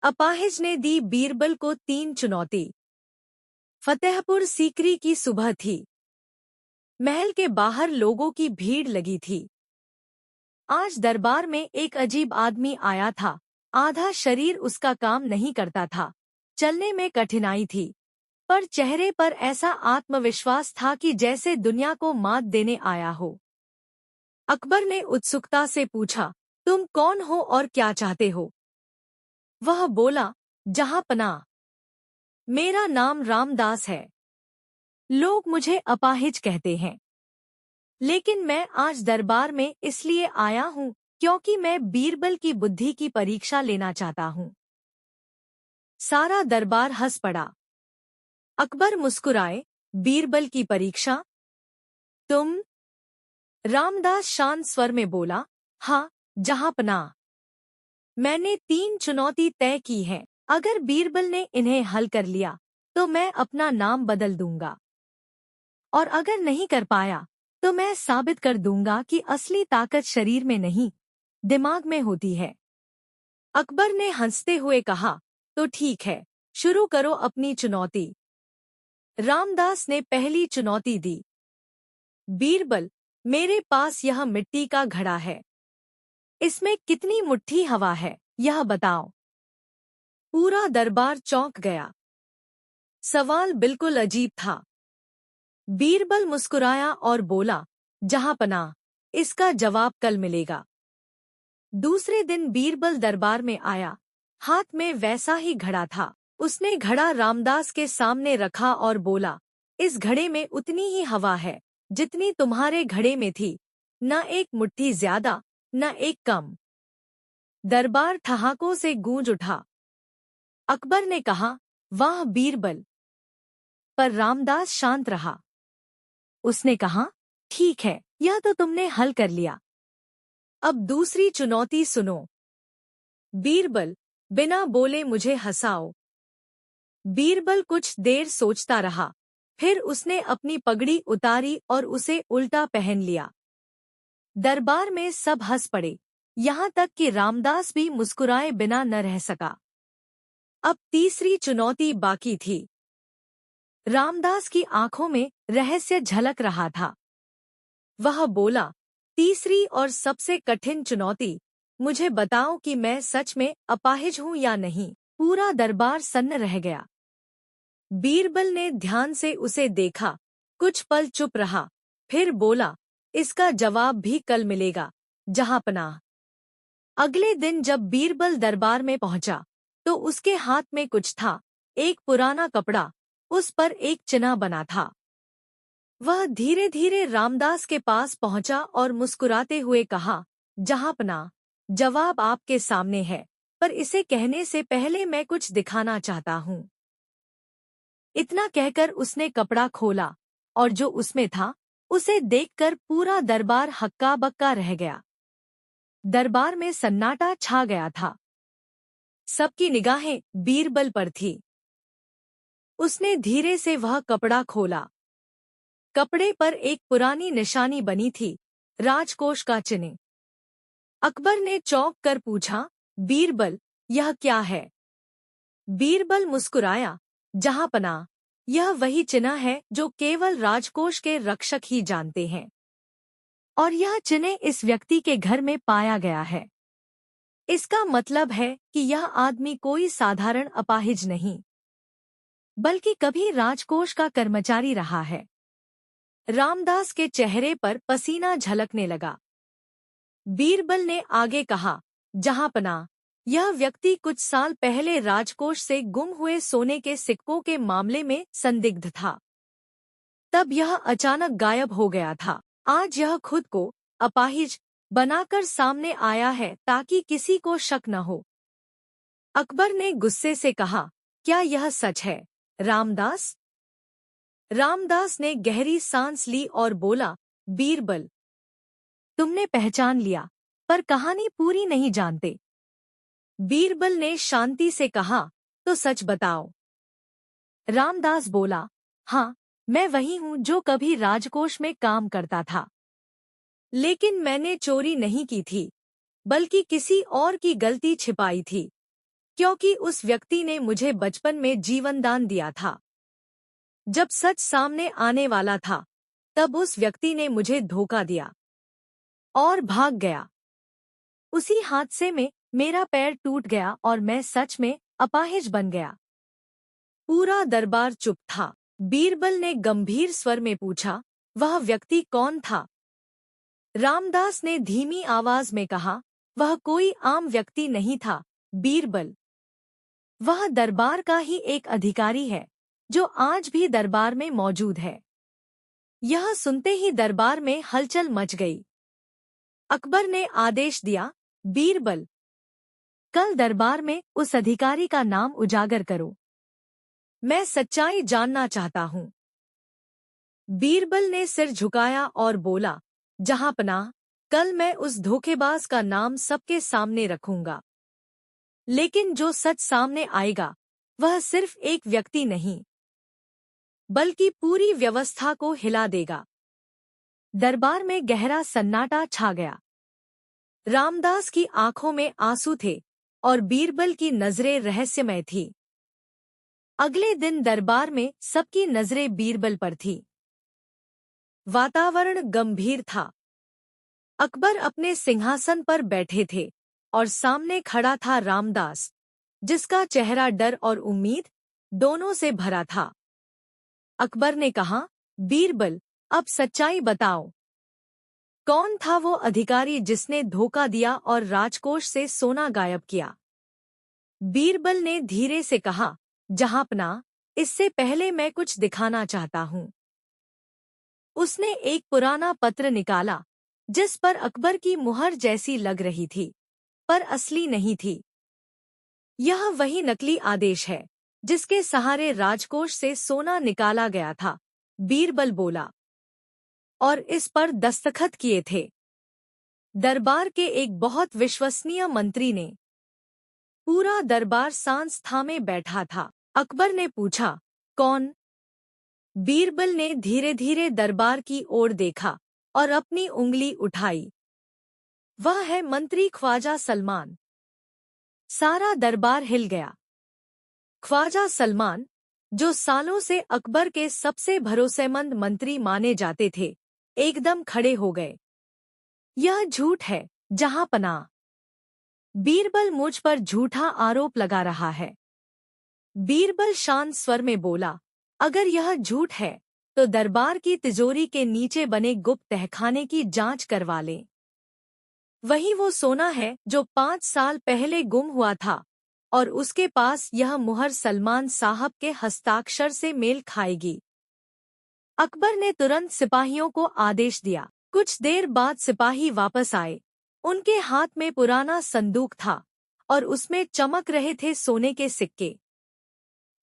अपाहिज ने दी बीरबल को 3 चुनौती। फतेहपुर सीकरी की सुबह थी। महल के बाहर लोगों की भीड़ लगी थी। आज दरबार में एक अजीब आदमी आया था। आधा शरीर उसका काम नहीं करता था, चलने में कठिनाई थी, पर चेहरे पर ऐसा आत्मविश्वास था कि जैसे दुनिया को मात देने आया हो। अकबर ने उत्सुकता से पूछा, तुम कौन हो और क्या चाहते हो? वह बोला, जहांपनाह, मेरा नाम रामदास है। लोग मुझे अपाहिज कहते हैं, लेकिन मैं आज दरबार में इसलिए आया हूँ क्योंकि मैं बीरबल की बुद्धि की परीक्षा लेना चाहता हूँ। सारा दरबार हंस पड़ा। अकबर मुस्कुराए, बीरबल की परीक्षा? तुम? रामदास शांत स्वर में बोला, हाँ, जहांपनाह। मैंने 3 चुनौती तय की है। अगर बीरबल ने इन्हें हल कर लिया तो मैं अपना नाम बदल दूंगा, और अगर नहीं कर पाया तो मैं साबित कर दूंगा कि असली ताकत शरीर में नहीं, दिमाग में होती है। अकबर ने हंसते हुए कहा, तो ठीक है, शुरू करो अपनी चुनौती। रामदास ने पहली चुनौती दी। बीरबल, मेरे पास यह मिट्टी का घड़ा है। इसमें कितनी मुट्ठी हवा है, यह बताओ। पूरा दरबार चौंक गया। सवाल बिल्कुल अजीब था। बीरबल मुस्कुराया और बोला, जहांपनाह, इसका जवाब कल मिलेगा। दूसरे दिन बीरबल दरबार में आया। हाथ में वैसा ही घड़ा था। उसने घड़ा रामदास के सामने रखा और बोला, इस घड़े में उतनी ही हवा है जितनी तुम्हारे घड़े में थी, न एक मुट्ठी ज्यादा न एक कम। दरबार ठहाकों से गूंज उठा। अकबर ने कहा, वाह बीरबल। पर रामदास शांत रहा। उसने कहा, ठीक है, यह तो तुमने हल कर लिया। अब दूसरी चुनौती सुनो। बीरबल, बिना बोले मुझे हंसाओ। बीरबल कुछ देर सोचता रहा, फिर उसने अपनी पगड़ी उतारी और उसे उल्टा पहन लिया। दरबार में सब हंस पड़े, यहाँ तक कि रामदास भी मुस्कुराए बिना न रह सका। अब तीसरी चुनौती बाकी थी। रामदास की आंखों में रहस्य झलक रहा था। वह बोला, तीसरी और सबसे कठिन चुनौती, मुझे बताओ कि मैं सच में अपाहिज हूँ या नहीं। पूरा दरबार सन्न रह गया। बीरबल ने ध्यान से उसे देखा, कुछ पल चुप रहा, फिर बोला, इसका जवाब भी कल मिलेगा, जहांपनाह। अगले दिन जब बीरबल दरबार में पहुंचा तो उसके हाथ में कुछ था, एक पुराना कपड़ा, उस पर एक चिन्ह बना था। वह धीरे धीरे रामदास के पास पहुंचा और मुस्कुराते हुए कहा, जहांपनाह, जवाब आपके सामने है, पर इसे कहने से पहले मैं कुछ दिखाना चाहता हूँ। इतना कहकर उसने कपड़ा खोला, और जो उसमें था उसे देखकर पूरा दरबार हक्का बक्का रह गया। दरबार में सन्नाटा छा गया था। सबकी निगाहें बीरबल पर थी। उसने धीरे से वह कपड़ा खोला। कपड़े पर एक पुरानी निशानी बनी थी, राजकोष का चिन्ह। अकबर ने चौंक कर पूछा, बीरबल, यह क्या है? बीरबल मुस्कुराया, जहांपनाह, यह वही चिन्ह है जो केवल राजकोष के रक्षक ही जानते हैं, और यह चिन्ह इस व्यक्ति के घर में पाया गया है। इसका मतलब है कि यह आदमी कोई साधारण अपाहिज नहीं, बल्कि कभी राजकोष का कर्मचारी रहा है। रामदास के चेहरे पर पसीना झलकने लगा। बीरबल ने आगे कहा, जहांपनाह, यह व्यक्ति कुछ साल पहले राजकोष से गुम हुए सोने के सिक्कों के मामले में संदिग्ध था। तब यह अचानक गायब हो गया था। आज यह खुद को अपाहिज बनाकर सामने आया है ताकि किसी को शक न हो। अकबर ने गुस्से से कहा, क्या यह सच है, रामदास? रामदास ने गहरी सांस ली और बोला, बीरबल, तुमने पहचान लिया, पर कहानी पूरी नहीं जानते। बीरबल ने शांति से कहा, तो सच बताओ। रामदास बोला, हाँ, मैं वही हूँ जो कभी राजकोष में काम करता था, लेकिन मैंने चोरी नहीं की थी, बल्कि किसी और की गलती छिपाई थी। क्योंकि उस व्यक्ति ने मुझे बचपन में जीवन दान दिया था। जब सच सामने आने वाला था, तब उस व्यक्ति ने मुझे धोखा दिया और भाग गया। उसी हादसे में मेरा पैर टूट गया और मैं सच में अपाहिज बन गया। पूरा दरबार चुप था। बीरबल ने गंभीर स्वर में पूछा, वह व्यक्ति कौन था? रामदास ने धीमी आवाज में कहा, वह कोई आम व्यक्ति नहीं था बीरबल। वह दरबार का ही एक अधिकारी है, जो आज भी दरबार में मौजूद है। यह सुनते ही दरबार में हलचल मच गई। अकबर ने आदेश दिया, बीरबल, कल दरबार में उस अधिकारी का नाम उजागर करो। मैं सच्चाई जानना चाहता हूँ। बीरबल ने सिर झुकाया और बोला, जहांपनाह, कल मैं उस धोखेबाज का नाम सबके सामने रखूंगा। लेकिन जो सच सामने आएगा, वह सिर्फ एक व्यक्ति नहीं, बल्कि पूरी व्यवस्था को हिला देगा। दरबार में गहरा सन्नाटा छा गया। रामदास की आंखों में आंसू थे और बीरबल की नजरें रहस्यमय थीं। अगले दिन दरबार में सबकी नजरें बीरबल पर थी। वातावरण गंभीर था। अकबर अपने सिंहासन पर बैठे थे और सामने खड़ा था रामदास, जिसका चेहरा डर और उम्मीद दोनों से भरा था। अकबर ने कहा, बीरबल, अब सच्चाई बताओ। कौन था वो अधिकारी जिसने धोखा दिया और राजकोष से सोना गायब किया? बीरबल ने धीरे से कहा, जहांपनाह, इससे पहले मैं कुछ दिखाना चाहता हूँ। उसने एक पुराना पत्र निकाला, जिस पर अकबर की मुहर जैसी लग रही थी, पर असली नहीं थी। यह वही नकली आदेश है जिसके सहारे राजकोष से सोना निकाला गया था, बीरबल बोला। और इस पर दस्तखत किए थे दरबार के एक बहुत विश्वसनीय मंत्री ने। पूरा दरबार सांस थामे बैठा था। अकबर ने पूछा, कौन? बीरबल ने धीरे धीरे दरबार की ओर देखा और अपनी उंगली उठाई। वह है मंत्री ख्वाजा सलमान। सारा दरबार हिल गया। ख्वाजा सलमान, जो सालों से अकबर के सबसे भरोसेमंद मंत्री माने जाते थे, एकदम खड़े हो गए। यह झूठ है, जहांपनाह। बीरबल मुझ पर झूठा आरोप लगा रहा है। बीरबल शांत स्वर में बोला, अगर यह झूठ है, तो दरबार की तिजोरी के नीचे बने गुप्त तहखाने की जांच करवा लें। वही वो सोना है जो 5 साल पहले गुम हुआ था, और उसके पास यह मुहर सलमान साहब के हस्ताक्षर से मेल खाएगी। अकबर ने तुरंत सिपाहियों को आदेश दिया। कुछ देर बाद सिपाही वापस आए। उनके हाथ में पुराना संदूक था और उसमें चमक रहे थे सोने के सिक्के।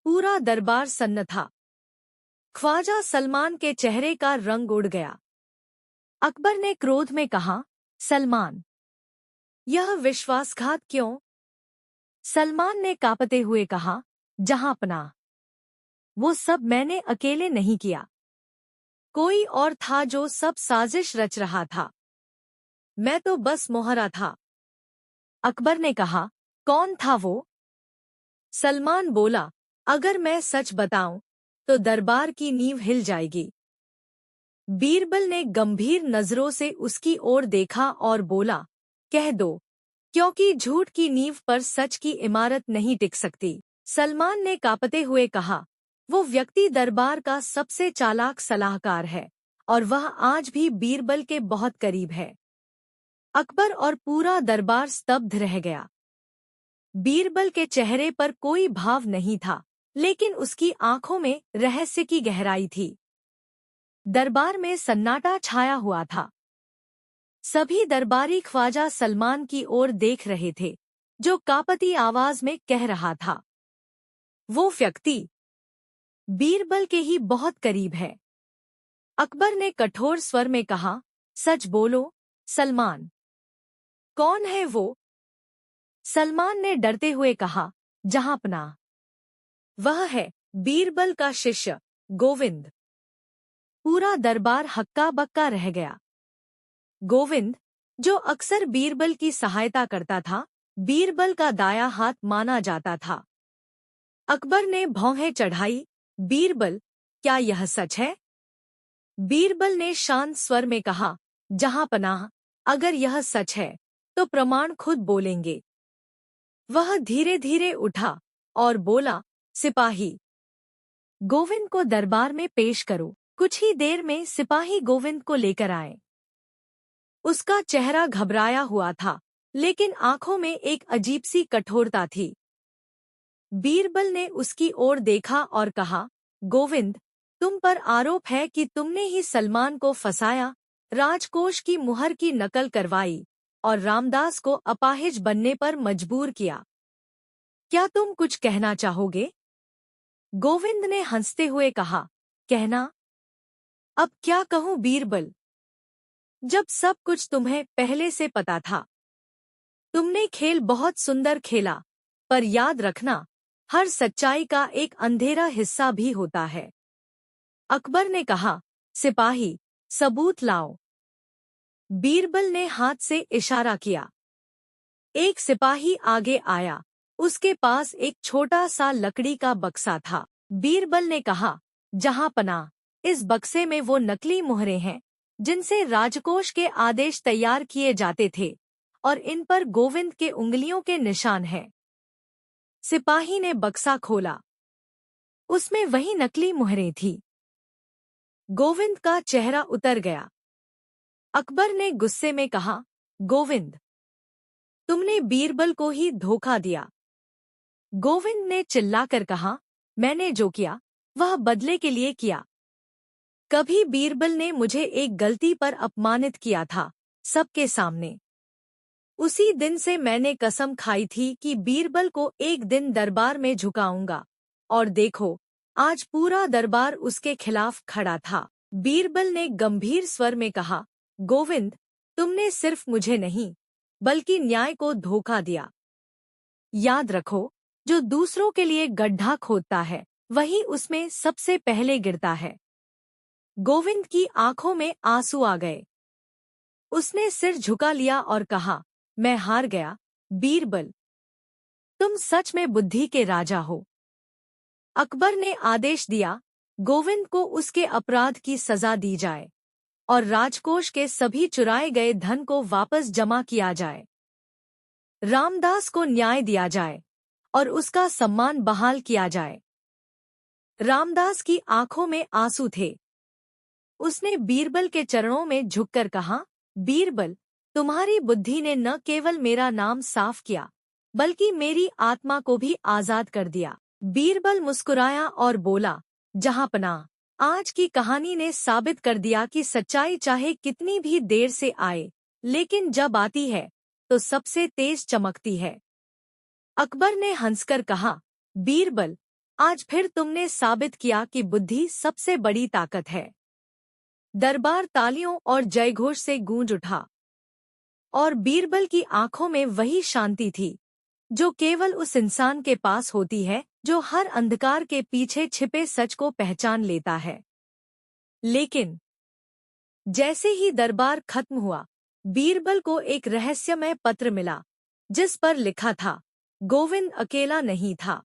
पूरा दरबार सन्न था। ख्वाजा सलमान के चेहरे का रंग उड़ गया। अकबर ने क्रोध में कहा, सलमान, यह विश्वासघात क्यों? सलमान ने कांपते हुए कहा, जहांपनाह, वो सब मैंने अकेले नहीं किया। कोई और था जो सब साजिश रच रहा था। मैं तो बस मोहरा था। अकबर ने कहा, कौन था वो? सलमान बोला, अगर मैं सच बताऊं, तो दरबार की नींव हिल जाएगी। बीरबल ने गंभीर नजरों से उसकी ओर देखा और बोला, कह दो, क्योंकि झूठ की नींव पर सच की इमारत नहीं टिक सकती। सलमान ने कांपते हुए कहा, वो व्यक्ति दरबार का सबसे चालाक सलाहकार है, और वह आज भी बीरबल के बहुत करीब है। अकबर और पूरा दरबार स्तब्ध रह गया। बीरबल के चेहरे पर कोई भाव नहीं था, लेकिन उसकी आंखों में रहस्य की गहराई थी। दरबार में सन्नाटा छाया हुआ था। सभी दरबारी ख्वाजा सलमान की ओर देख रहे थे, जो कांपती आवाज में कह रहा था, वो व्यक्ति बीरबल के ही बहुत करीब है। अकबर ने कठोर स्वर में कहा, सच बोलो, सलमान। कौन है वो? सलमान ने डरते हुए कहा, जहांपनाह, वह है बीरबल का शिष्य गोविंद। पूरा दरबार हक्का बक्का रह गया। गोविंद, जो अक्सर बीरबल की सहायता करता था, बीरबल का दाया हाथ माना जाता था। अकबर ने भौहें चढ़ाई, बीरबल, क्या यह सच है? बीरबल ने शांत स्वर में कहा, जहां पनाह, अगर यह सच है तो प्रमाण खुद बोलेंगे। वह धीरे धीरे उठा और बोला, सिपाही गोविंद को दरबार में पेश करो। कुछ ही देर में सिपाही गोविंद को लेकर आए। उसका चेहरा घबराया हुआ था, लेकिन आंखों में एक अजीब सी कठोरता थी। बीरबल ने उसकी ओर देखा और कहा, गोविंद, तुम पर आरोप है कि तुमने ही सलमान को फंसाया, राजकोष की मुहर की नकल करवाई और रामदास को अपाहिज बनने पर मजबूर किया। क्या तुम कुछ कहना चाहोगे? गोविंद ने हंसते हुए कहा, कहना? अब क्या कहूँ बीरबल, जब सब कुछ तुम्हें पहले से पता था। तुमने खेल बहुत सुंदर खेला, पर याद रखना, हर सच्चाई का एक अंधेरा हिस्सा भी होता है। अकबर ने कहा, सिपाही, सबूत लाओ। बीरबल ने हाथ से इशारा किया। एक सिपाही आगे आया। उसके पास एक छोटा सा लकड़ी का बक्सा था। बीरबल ने कहा, जहां पनाह, इस बक्से में वो नकली मुहरें हैं जिनसे राजकोष के आदेश तैयार किए जाते थे, और इन पर गोविंद के उंगलियों के निशान हैं। सिपाही ने बक्सा खोला। उसमें वही नकली मुहरें थी। गोविंद का चेहरा उतर गया। अकबर ने गुस्से में कहा, गोविंद, तुमने बीरबल को ही धोखा दिया। गोविंद ने चिल्लाकर कहा, मैंने जो किया वह बदले के लिए किया। कभी बीरबल ने मुझे एक गलती पर अपमानित किया था, सबके सामने। उसी दिन से मैंने कसम खाई थी कि बीरबल को एक दिन दरबार में झुकाऊंगा, और देखो, आज पूरा दरबार उसके खिलाफ खड़ा था। बीरबल ने गंभीर स्वर में कहा, गोविंद, तुमने सिर्फ मुझे नहीं, बल्कि न्याय को धोखा दिया। याद रखो, जो दूसरों के लिए गड्ढा खोदता है, वही उसमें सबसे पहले गिरता है। गोविंद की आंखों में आंसू आ गए। उसने सिर झुका लिया और कहा, मैं हार गया, बीरबल। तुम सच में बुद्धि के राजा हो। अकबर ने आदेश दिया, गोविंद को उसके अपराध की सजा दी जाए और राजकोष के सभी चुराए गए धन को वापस जमा किया जाए। रामदास को न्याय दिया जाए और उसका सम्मान बहाल किया जाए। रामदास की आंखों में आंसू थे। उसने बीरबल के चरणों में झुककर कहा, बीरबल, तुम्हारी बुद्धि ने न केवल मेरा नाम साफ किया, बल्कि मेरी आत्मा को भी आजाद कर दिया। बीरबल मुस्कुराया और बोला, जहां पनाह, आज की कहानी ने साबित कर दिया कि सच्चाई चाहे कितनी भी देर से आए, लेकिन जब आती है तो सबसे तेज चमकती है। अकबर ने हंसकर कहा, बीरबल, आज फिर तुमने साबित किया कि बुद्धि सबसे बड़ी ताकत है। दरबार तालियों और जयघोष से गूंज उठा, और बीरबल की आंखों में वही शांति थी जो केवल उस इंसान के पास होती है जो हर अंधकार के पीछे छिपे सच को पहचान लेता है। लेकिन जैसे ही दरबार खत्म हुआ, बीरबल को एक रहस्यमय पत्र मिला, जिस पर लिखा था, गोविंद अकेला नहीं था।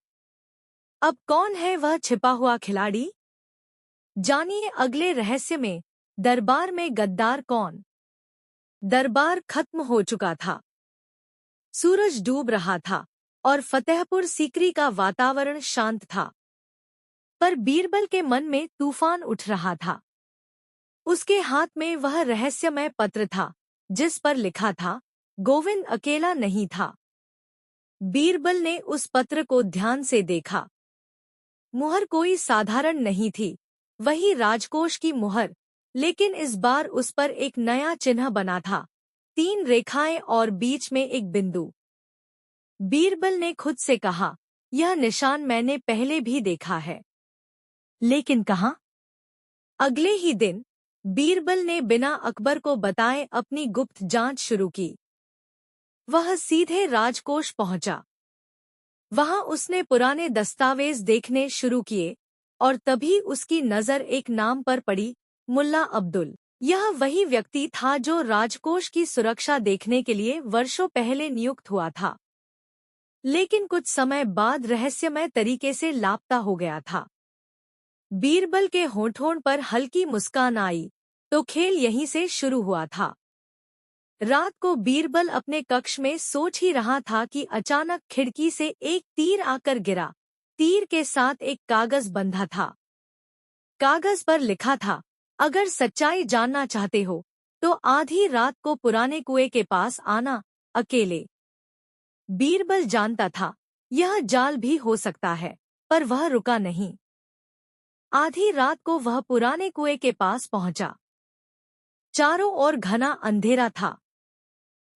अब कौन है वह छिपा हुआ खिलाड़ी? जानिए अगले रहस्य में, दरबार में गद्दार कौन? दरबार खत्म हो चुका था। सूरज डूब रहा था और फतेहपुर सीकरी का वातावरण शांत था। पर बीरबल के मन में तूफान उठ रहा था। उसके हाथ में वह रहस्यमय पत्र था, जिस पर लिखा था, गोविंद अकेला नहीं था। बीरबल ने उस पत्र को ध्यान से देखा। मुहर कोई साधारण नहीं थी, वही राजकोष की मुहर, लेकिन इस बार उस पर एक नया चिन्ह बना था, 3 रेखाएं और बीच में एक बिंदु। बीरबल ने खुद से कहा, यह निशान मैंने पहले भी देखा है, लेकिन कहाँ? अगले ही दिन बीरबल ने बिना अकबर को बताए अपनी गुप्त जांच शुरू की। वह सीधे राजकोष पहुंचा। वहां उसने पुराने दस्तावेज देखने शुरू किए, और तभी उसकी नजर एक नाम पर पड़ी, मुल्ला अब्दुल। यह वही व्यक्ति था जो राजकोष की सुरक्षा देखने के लिए वर्षों पहले नियुक्त हुआ था। लेकिन कुछ समय बाद रहस्यमय तरीके से लापता हो गया था। बीरबल के होठों पर हल्की मुस्कान आई, तो खेल यहीं से शुरू हुआ था। रात को बीरबल अपने कक्ष में सोच ही रहा था कि अचानक खिड़की से एक तीर आकर गिरा। तीर के साथ एक कागज बंधा था। कागज पर लिखा था, अगर सच्चाई जानना चाहते हो तो आधी रात को पुराने कुएं के पास आना, अकेले। बीरबल जानता था यह जाल भी हो सकता है, पर वह रुका नहीं। आधी रात को वह पुराने कुएं के पास पहुंचा। चारों ओर घना अंधेरा था।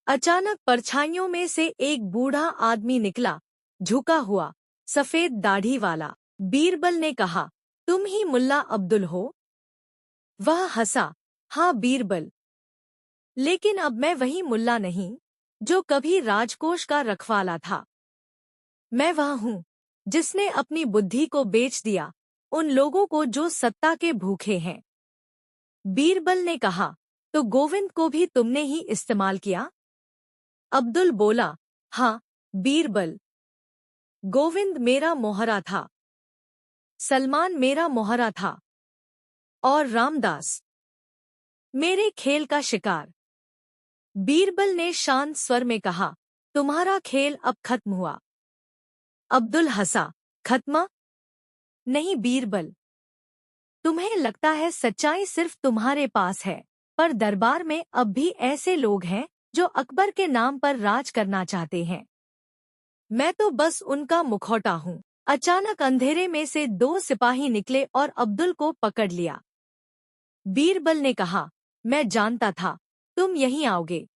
अचानक परछाइयों में से एक बूढ़ा आदमी निकला, झुका हुआ, सफेद दाढ़ी वाला। बीरबल ने कहा, तुम ही मुल्ला अब्दुल हो? वह हंसा, हाँ बीरबल, लेकिन अब मैं वही मुल्ला नहीं जो कभी राजकोष का रखवाला था। मैं वह हूँ जिसने अपनी बुद्धि को बेच दिया उन लोगों को जो सत्ता के भूखे हैं। बीरबल ने कहा, तो गोविंद को भी तुमने ही इस्तेमाल किया? अब्दुल बोला, हाँ बीरबल, गोविंद मेरा मोहरा था, सलमान मेरा मोहरा था, और रामदास मेरे खेल का शिकार। बीरबल ने शांत स्वर में कहा, तुम्हारा खेल अब खत्म हुआ। अब्दुल हंसा, खत्म? नहीं बीरबल, तुम्हें लगता है सच्चाई सिर्फ तुम्हारे पास है, पर दरबार में अब भी ऐसे लोग हैं जो अकबर के नाम पर राज करना चाहते हैं। मैं तो बस उनका मुखौटा हूँ। अचानक अंधेरे में से दो सिपाही निकले और अब्दुल को पकड़ लिया। बीरबल ने कहा, मैं जानता था तुम यहीं आओगे।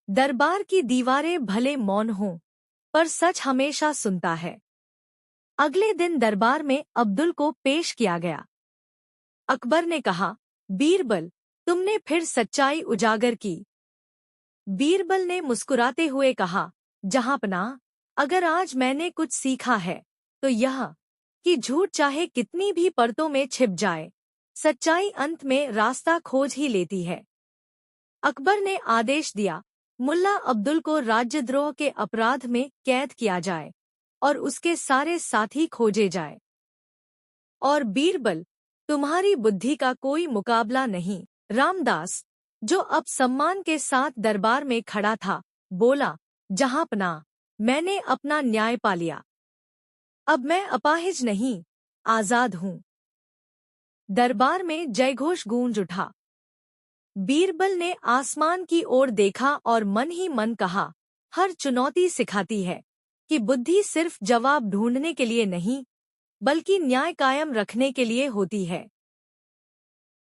दरबार की दीवारें भले मौन हों, पर सच हमेशा सुनता है। अगले दिन दरबार में अब्दुल को पेश किया गया। अकबर ने कहा, बीरबल, तुमने फिर सच्चाई उजागर की। बीरबल ने मुस्कुराते हुए कहा, जहांपनाह, अगर आज मैंने कुछ सीखा है तो यह कि झूठ चाहे कितनी भी परतों में छिप जाए, सच्चाई अंत में रास्ता खोज ही लेती है। अकबर ने आदेश दिया, मुल्ला अब्दुल को राज्यद्रोह के अपराध में कैद किया जाए और उसके सारे साथी खोजे जाए। और बीरबल, तुम्हारी बुद्धि का कोई मुकाबला नहीं। रामदास, जो अब सम्मान के साथ दरबार में खड़ा था, बोला, जहांपनाह, मैंने अपना न्याय पा लिया। अब मैं अपाहिज नहीं, आजाद हूँ। दरबार में जयघोष गूंज उठा। बीरबल ने आसमान की ओर देखा और मन ही मन कहा, हर चुनौती सिखाती है कि बुद्धि सिर्फ जवाब ढूंढने के लिए नहीं, बल्कि न्याय कायम रखने के लिए होती है।